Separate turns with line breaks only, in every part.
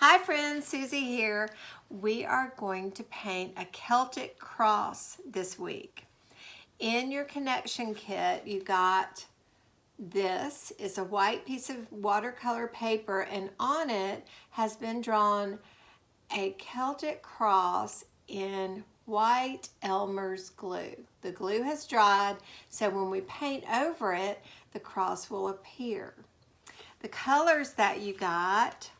Hi friends, Susie here. We are going to paint a Celtic cross this week. In your connection kit, you got this. It's a white piece of watercolor paper, and on it has been drawn a Celtic cross in white Elmer's glue. The glue has dried, so when we paint over it, the cross will appear. The colors that you got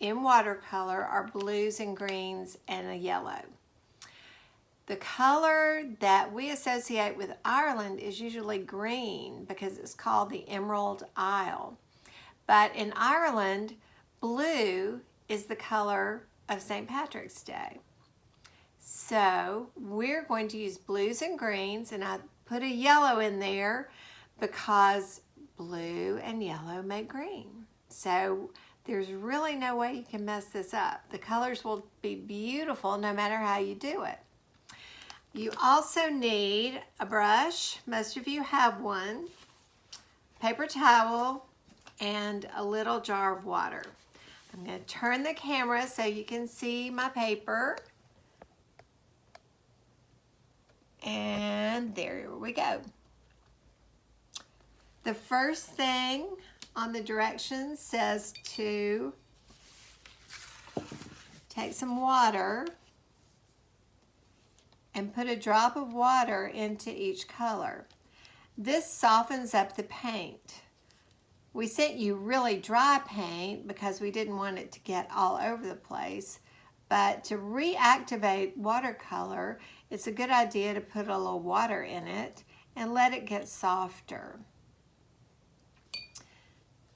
in watercolor are blues and greens and a yellow. The color that we associate with Ireland is usually green because it's called the Emerald Isle. But in Ireland, blue is the color of St. Patrick's Day. So we're going to use blues and greens, and I put a yellow in there because blue and yellow make green. So there's really no way you can mess this up. The colors will be beautiful no matter how you do it. You also need a brush. Most of you have one, paper towel, and a little jar of water. I'm going to turn the camera so you can see my paper. And there we go. The first thing on the directions says to take some water and put a drop of water into each color. This softens up the paint. We sent you really dry paint because we didn't want it to get all over the place, but to reactivate watercolor, it's a good idea to put a little water in it and let it get softer.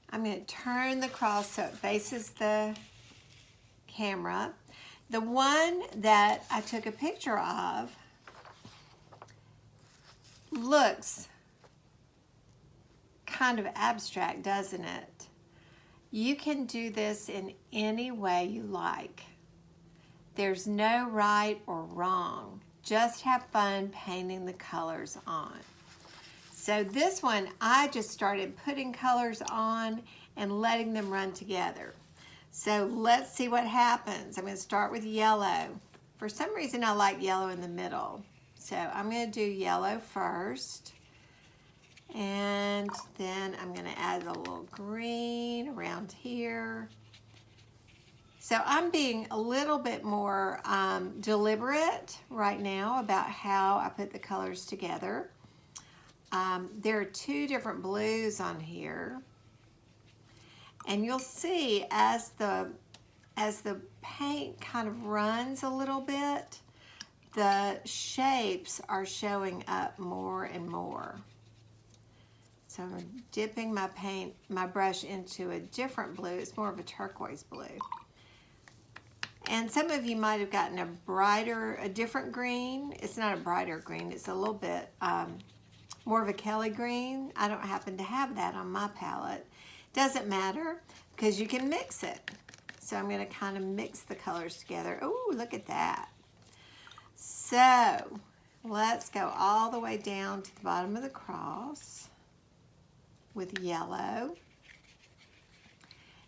I'm going to turn the cross so it faces the camera. The one that I took a picture of looks kind of abstract, doesn't it? You can do this in any way you like. There's no right or wrong. Just have fun painting the colors on. So this one, I just started putting colors on and letting them run together. So let's see what happens. I'm going to start with yellow. For some reason, I like yellow in the middle. So I'm going to do yellow first. And then I'm going to add a little green around here. So I'm being a little bit more deliberate right now about how I put the colors together. There are two different blues on here, and you'll see as the paint kind of runs a little bit, the shapes are showing up more and more. So I'm dipping my brush into a different blue. It's more of a turquoise blue. And some of you might have gotten a different green. It's not a brighter green. It's a little bit more of a Kelly green. I don't happen to have that on my palette. Doesn't matter because you can mix it. So I'm going to kind of mix the colors together. Oh, look at that. So let's go all the way down to the bottom of the cross with yellow.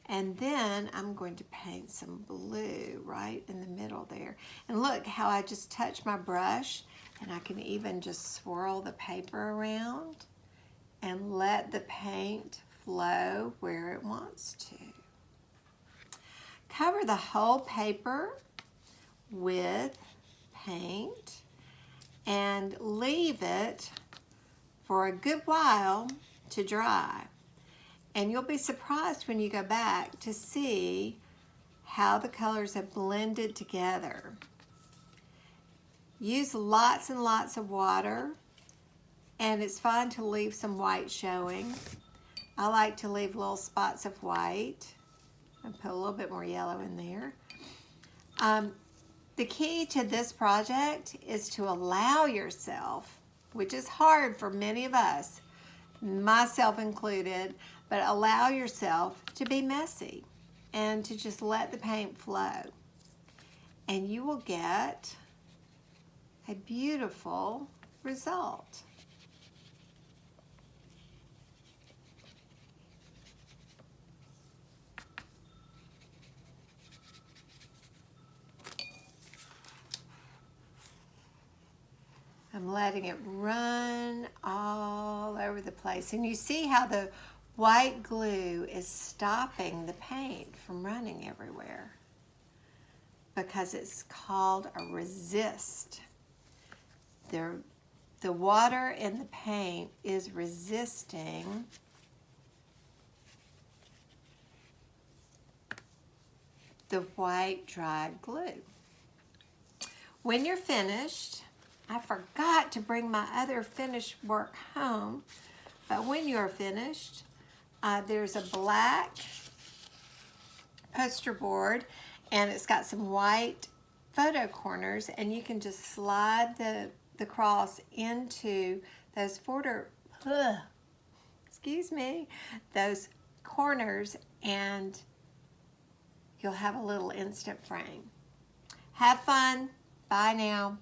And then I'm going to paint some blue right in the middle there. And look how I just touch my brush, and I can even just swirl the paper around and let the paint flow where it wants to. Cover the whole paper with paint and leave it for a good while to dry. And you'll be surprised when you go back to see how the colors have blended together. Use lots and lots of water, and it's fine to leave some white showing. I like to leave little spots of white and put a little bit more yellow in there. The key to this project is to allow yourself, which is hard for many of us, myself included, but allow yourself to be messy and to just let the paint flow. And you will get a beautiful result. I'm letting it run all over the place. And you see how the white glue is stopping the paint from running everywhere because it's called a resist. The water in the paint is resisting the white dried glue. When you're finished, I forgot to bring my other finished work home, but when you're finished, there's a black poster board and it's got some white photo corners, and you can just slide the cross into those those corners, and you'll have a little instant frame. Have fun. Bye now.